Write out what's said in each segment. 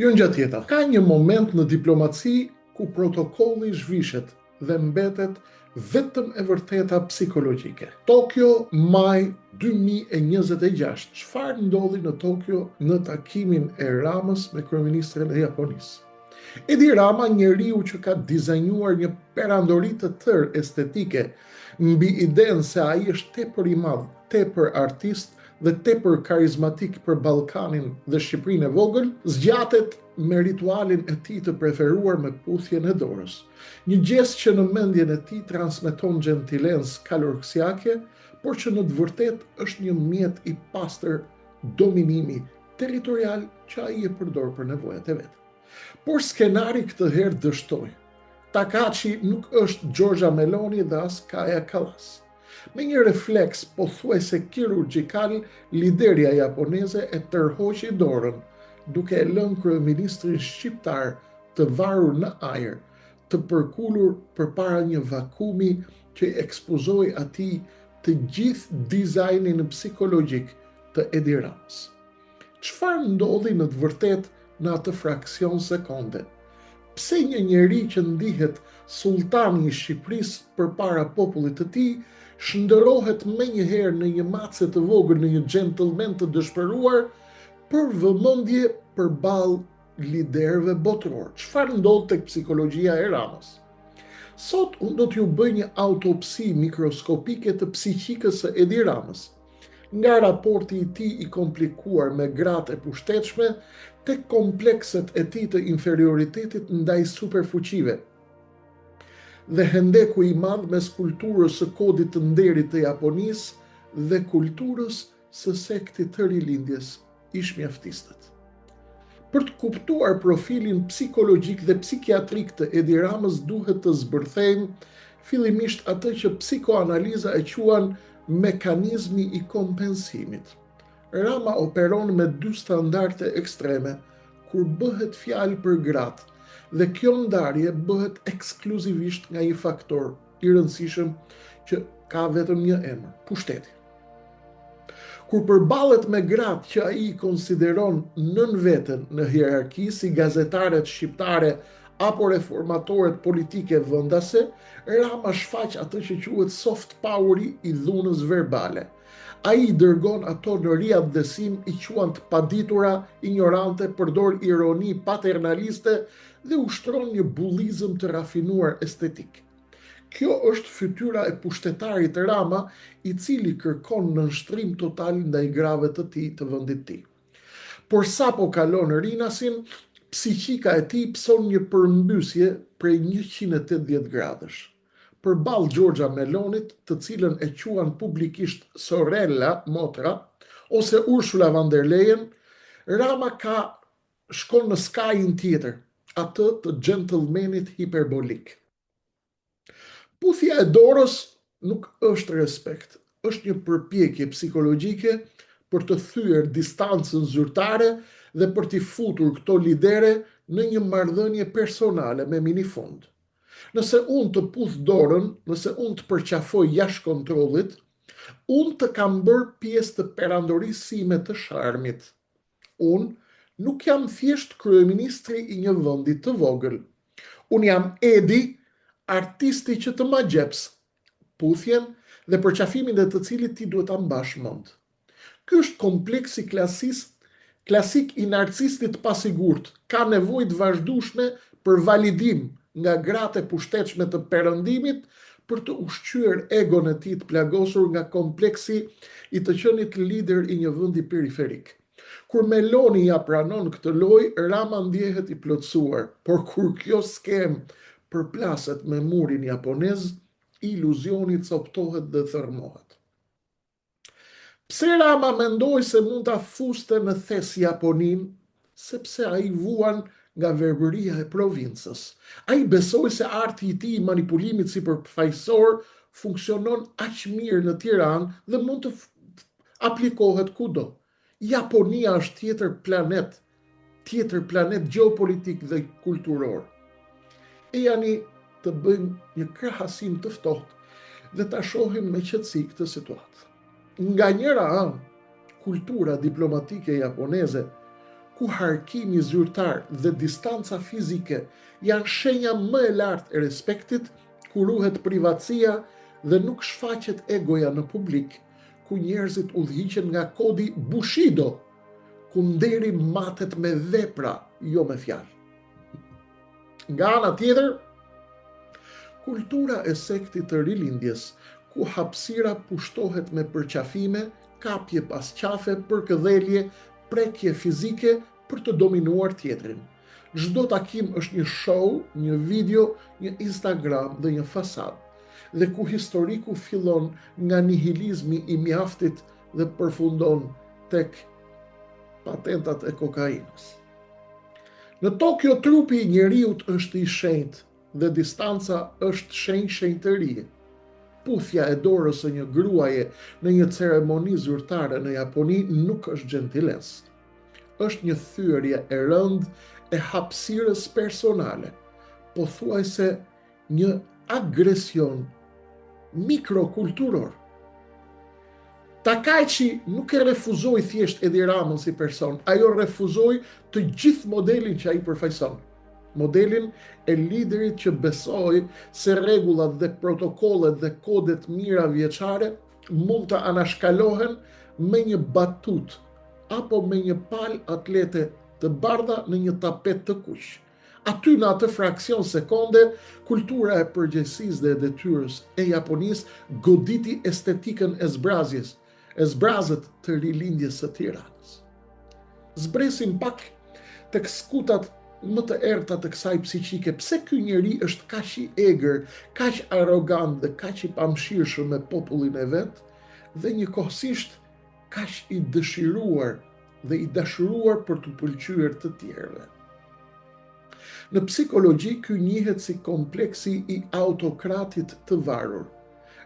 Jo në gjatë tjetër. Ka një moment në diplomaci ku protokolli zhvishet dhe mbetet vetëm e vërteta psikologjike. Tokyo, maj 2026. Çfarë ndodhi në Tokyo në takimin e Ramës me kryeministrin e Japonisë? Edi Rama, njeriu që ka dizajnuar një perandori të tërë estetike mbi idenë se ai është tepër i madh, tepër artist dhe tepër karizmatik për Ballkanin dhe Shqipërinë e vogël, zgjatet me ritualin e tij të preferuar me puthjen e dorës. Një gest që në mendjen e tij transmeton gjentilencë kalorksiake, por që në të vërtetë është një mjet i pastër dominimi territorial që ai e përdor për nevojat e vet. Por skenari këtë herë dështoi. Takashi nuk është Giorgia Meloni dhe as Kaja Kallas. Me një refleks pothuajse kirurgjikal, liderja japoneze e tërhoqi dorën, duke e lënë kryeministrin shqiptar të varur në ajër, të përkulur përpara një vakumi që i ekspozoi atij të gjithë dizajnin psikologjik të Edi Ramës. Çfarë ndodhi në të vërtetë në atë fraksion sekonde? Pse një njeri që ndihet sultani i Shqipërisë përpara popullit të tij shndërrohet menjëherë në një mace të vogël, në një gentleman të dëshpëruar për vëmendje përballë liderëve botror? Çfarë ndodh tek psikologjia e Ramës? Sot unë do t'ju bëj një autopsi mikroskopike të psiqikës së Edi Ramës, nga raporti i tij i komplikuar me gratë e pushtetshme tek komplekset e tij të inferioritetit ndaj superfuqive dhe hendeku i madh mes kulturës së kodit të nderit të Japonisë dhe kulturës së sektit të rilindjes ishmjaftistët. Për të kuptuar profilin psikologjik dhe psikiatrik të Edi Ramës duhet të zbërthejmë fillimisht atë që psikoanaliza e quan mekanizmi i kompensimit. Rama operon me dy standarde ekstreme kur bëhet fjalë për gratë, dhe kjo ndarje bëhet ekskluzivisht nga një faktor i rëndësishëm që ka vetëm një emër: pushteti. Kur përballet me gratë që ai konsideron nën veten në hierarki, si gazetaret shqiptare apo reformatorët politike vendase, Rama shfaq atë që quhet soft poweri i dhunës verbale. Ai dërgon ato në riadësim, i quan të paditura, ignorante, përdor ironi paternaliste dhe ushtron një bullizëm të rafinuar estetik. Kjo është fytyra e pushtetarit Rama, i cili kërkon nënshtrim total ndaj grave të tij të vendit të tij. Por sapo kalon rinasin, psiqika e tij pson një përmbysje prej 180 gradësh. Përballë Giorgia Melonit, të cilën e quan publikisht Sorella motra ose Ursula von der Leyen, Rama shkon në skajin tjetër, atë të gentlemanit hiperbolik. Puthja e dorës nuk është respekt, është një përpjekje psikologjike për të thyer distancën zyrtare dhe për t'i futur këto lidere në një marrëdhënie personale me minifund. Nëse unë të puth dorën, nëse unë të përqafoj jashtë kontrollit, unë të kam bërë pjesë të perandorisë sime të sharmit. Unë nuk jam thjesht kryeministri i një vendi të vogël. Unë jam Edi, artisti që të ma gjeps, puthjen dhe përqafimin dhe të cilit ti duhet ta mbash mend. Ky është kompleksi klasik i narcistit pasigurt, ka nevojë të vazhdueshme për validim nga gratë e pushtetshme të perëndimit për të ushqyer egon e tij të plagosur nga kompleksi i të qenit lider i një vendi periferik. Kur Meloni ja pranon këtë lojë, Rama ndjehet i plotësuar, por kur kjo skem përplaset me murin japonez, iluzioni coptohet dhe thërmohet. Pse Rama mendoi se mund ta fuste në thes Japonin? Sepse ai vuan nga verbëria e provincës. Ai besoi se arti i tij i manipulimit sipërfaqësor funksionon aq mirë në Tiranë dhe mund të aplikohet kudo. Japonia është tjetër planet gjeopolitik dhe kulturor. E jani të bëjmë një krahasim të ftohtë dhe ta shohim me qetësi këtë situatë. Nga njëra anë, kultura diplomatike japoneze ku harkimi zyrtar dhe distanca fizike janë shenja më e lartë e respektit, ku ruhet privatësia dhe nuk shfaqet egoja në publik, ku njerëzit udhëhiqen nga kodi Bushido, ku nderi matet me vepra, jo me fjalë. Nga ana tjetër, kultura e sektit të rilindjes, ku hapësira pushtohet me përqafime, kapje pas qafe, përkëdhelje, prekje fizike për të dominuar tjetrin. Çdo takim është një show, një video, një Instagram dhe një fasad, dhe ku historiku fillon nga nihilizmi i mjaftit dhe përfundon tek patentat e kokainës. Në Tokyo trupi i njeriut është i shenjtë dhe distanca është shenjtërie. Puthja e dorës së një gruaje në një ceremoni zyrtare në Japoni nuk është gjentilesë. Është një thyerje e rëndë e hapësirës personale, pothuajse një agresion mikrokulturor. Takaichi nuk e refuzoi thjesht Edi Ramën si person, ajo refuzoi të gjithë modelin që ai përfaqëson. Modelin e liderit që besoi se rregullat dhe protokollet dhe kodet mira vjeçare mund të anashkalohen me një batut apo me një palë atlete të bardha në një tapet të kuq. Aty në atë fraksion sekonde, kultura e përgjegjësisë dhe e detyrës e Japonisë goditi estetikën e zbrazjes, e zbrazët të rilindjes së Tiranës. Zbresim pak tek skutat më të errta të kësaj psiqike. Pse ky njeri është kaq i egër, kaq arrogant dhe kaq i pamëshirshëm me popullin e vet, dhe njëkohësisht kaq i dëshiruar dhe i dashuruar për të pëlqyer të tjerëve? Në psikologji, ky njihet si kompleksi i autokratit të varur.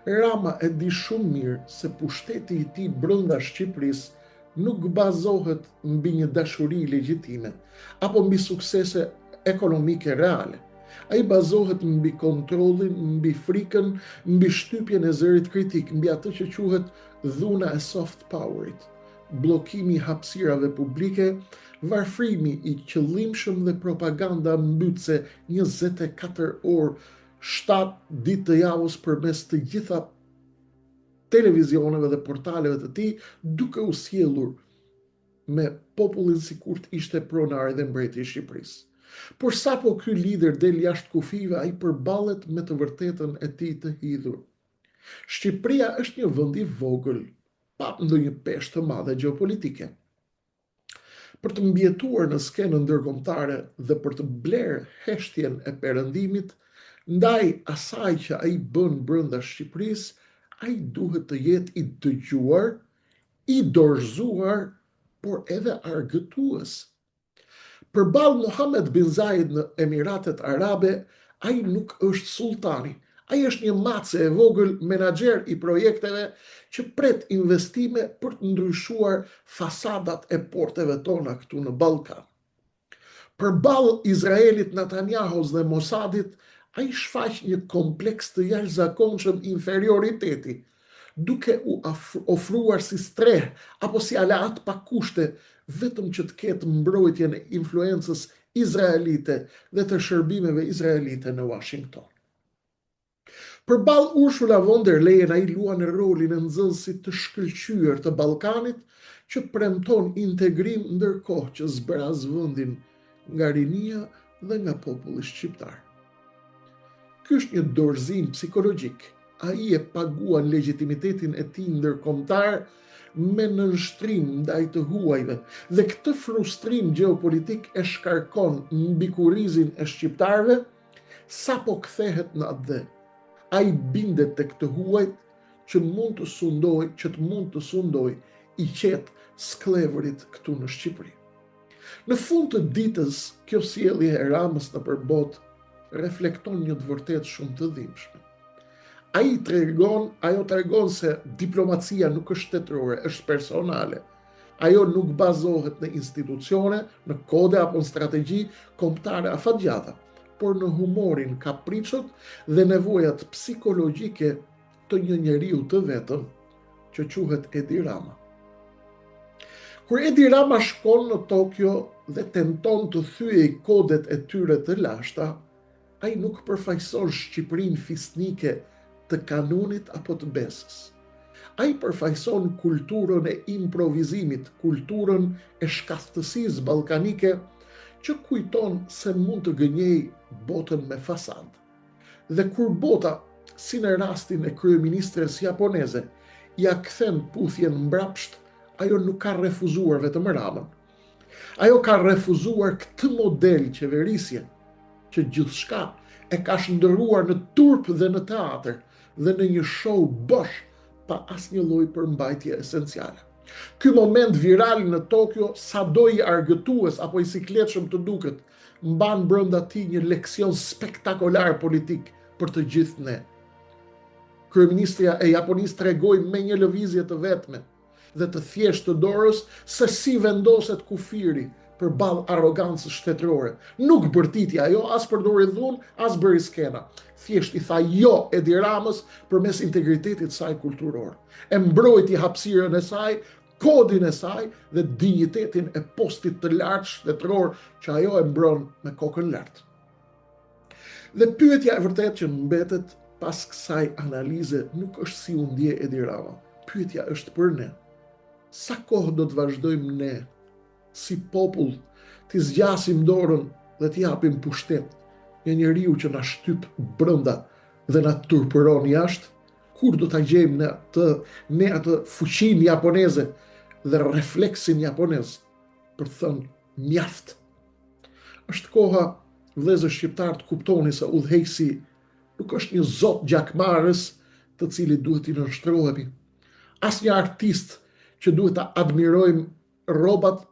Rama e di shumë mirë se pushteti i tij brenda Shqipërisë nuk bazohet mbi një dashuri legjitime apo mbi suksese ekonomike reale. Ai bazohet mbi kontrollin, mbi frikën, mbi shtypjen e zërit kritik, mbi atë që quhet dhuna e soft powerit, bllokimi i hapësirave publike, varfrimi i qëllimshëm dhe propaganda mbytëse 24 orë 7 ditë të javës përmes të gjitha televizioneve dhe portaleve të tij, duke u sjellur me popullin sikur të ishte pronari dhe mbreti i Shqipërisë. Por sapo ky lider del jashtë kufive, ai përballet me të vërtetën e tij të hidhur. Shqipëria është një vend i vogël, pa ndonjë peshë të madhe gjeopolitike. Për të mbijetuar në skenën ndërkombëtare dhe për të blerë heshtjen e perëndimit, ndaj asaj që ai bën brenda Shqipërisë, ai duhet të jetë i dëgjuar, i dorëzuar, por edhe argëtues. Përballë Mohammed bin Zayed në Emiratet Arabe, ai nuk është sultani. Ai është një mace e vogël, menaxher i projekteve që pret investime për të ndryshuar fasadat e porteve tona këtu në Ballkan. Përballë Izraelit, Netanjahus dhe Mossadit, ai shfaq një kompleks të jashtëzakonshëm inferioriteti, duke u ofruar si streh apo si aleat pa kushte, vetëm që të ketë mbrojtjen e influencës izraelite dhe të shërbimeve izraelite në Washington. Përballë Ursula von der Leyen, ai luan rolin e nxënësit të shkëlqyer të Ballkanit, që premton integrim ndërkohë që zbraz vendin nga rinia dhe nga populli shqiptar. Ky është një dorëzim psikologjik. Ai e paguan legitimitetin e tij ndërkombëtar me nënshtrim ndaj të huajve, dhe këtë frustrim gjeopolitik e shkarkon mbikurizin e shqiptarëve sapo kthehet në atë. Ai bindet tek të huajt që të mund të sundoj i qetë sklevërit këtu në Shqipëri. Në fund të ditës, kjo sjellje e Ramës nëpër botë reflekton një të vërtetë shumë të dhimbshme. Ajo tregon se diplomacia nuk është shtetërore, është personale. Ajo nuk bazohet në institucione, në kode apo në strategji kombëtare afatgjata, por në humorin kapriçot dhe nevojat psikologjike të një njeriu të vetëm që quhet Edi Rama. Kur Edi Rama shkon në Tokyo, dhe tenton të thyej kodet e tyre të lashta, ai nuk përfaqëson Shqipërinë fisnike të kanunit apo të besës. Ai përfaqëson kulturën e improvizimit, kulturën e shkathtësisë ballkanike që kujton se mund të gënjej botën me fasad. Dhe kur bota, si në rastin e kryeministres japoneze, ja kthen puthjen mbrapsht, ajo nuk ka refuzuar vetëm Ramën. Ajo ka refuzuar këtë model qeverisje që gjithçka e ka shndërruar në turp dhe në teatr dhe në një show bosh pa asnjë lloj përmbajtje esenciale. Ky moment viral në Tokyo, sado i argëtues apo i sikletshëm të duket, mban brenda tij një leksion spektakolar politik për të gjithë ne. Kryeministria e Japonisë tregoi me një lëvizje të vetme dhe të thjeshtë të dorës se si vendoset kufiri përballë arrogancës shtetërore. Nuk bërtiti ajo, as përdori dhunë, as bëri skena. Thjesht i tha jo Edi Ramës përmes integritetit saj kulturor. E mbrojti hapësirën e saj, kodin e saj dhe dinjitetin e postit të lartë shtetëror që ajo e mbron me kokën lart. Dhe pyetja e vërtet që mbetet pas kësaj analize nuk është si u ndje Edi Rama. Pyetja është për ne. Sa kohë do të vazhdojmë ne, si popull, të zgjasim dorën dhe të japim pushtet një njeriu që na shtyp brenda dhe na turpëron jashtë? Kur do ta gjejmë ne atë fuqinë japoneze dhe refleksin japonez për të thënë mjaft? Është koha, vëllezër shqiptar, të kuptoni se udhëheqësi nuk është një zot gjakmarrës të cilit duhet i nënshtrohemi. As një artist që duhet ta admirojmë rrobat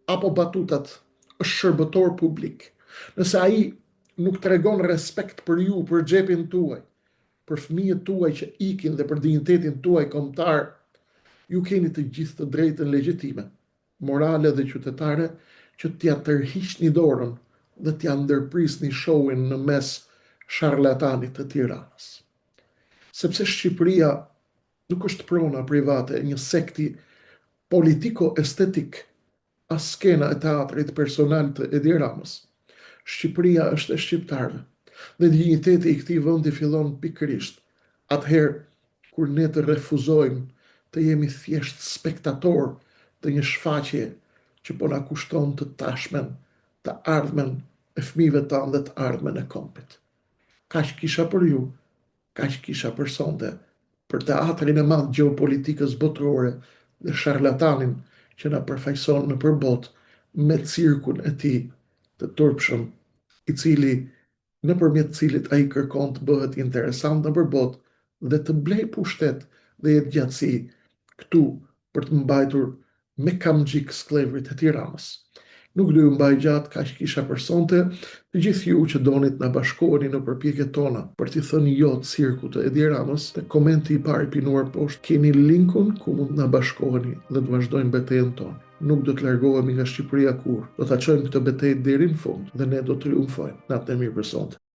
apo batutat, është shërbëtor publik. Nëse ai nuk tregon respekt për ju, për xhepin tuaj, për fëmijët tuaj që ikin dhe për dinjitetin tuaj kombëtar, ju keni të gjithë të drejtën legjitime, morale dhe qytetare, që t'ja tërhiqni dorën dhe t'ja ndërprisni showin në mes sharlatanit të Tiranës. Sepse Shqipëria nuk është prona private, një sekti politiko-estetik, as skena e teatrit personal të Edi Ramës. Shqipëria është e shqiptarëve dhe dinjiteti i këtij vendi fillon pikërisht atëherë kur ne të refuzojmë të jemi thjesht spektator të një shfaqje që po na kushton të tashmen, të ardhmen e fëmijëve tanë dhe të ardhmen e kompit. Kaq kisha për ju, kaq kisha për sonte, për teatrin e madh gjeopolitikës botërore dhe sharlatanin që na përfaqëson në përbot me cirkun e tij të turpshëm, i cili nëpërmjet cilit ai kërkon të bëhet interesant në përbot dhe të blej pushtet dhe jetëgjatësi këtu për të mbajtur me kamxhik sklevrit e Tiranës. Nuk do ju mbaj gjatë, kaq kisha për sonte. Të gjithë ju që donit na bashkoheni në përpjekjet tona për t'i thënë jo të cirkut të Edi Ramës, te komenti i parë i pinuar poshtë keni linkun ku mund na bashkoheni dhe të vazhdojmë betejën tonë. Nuk do të largohemi nga Shqipëria kur. Do ta çojmë këtë betejë deri në fund dhe ne do të triumfojmë. Natë e mirë për sonte.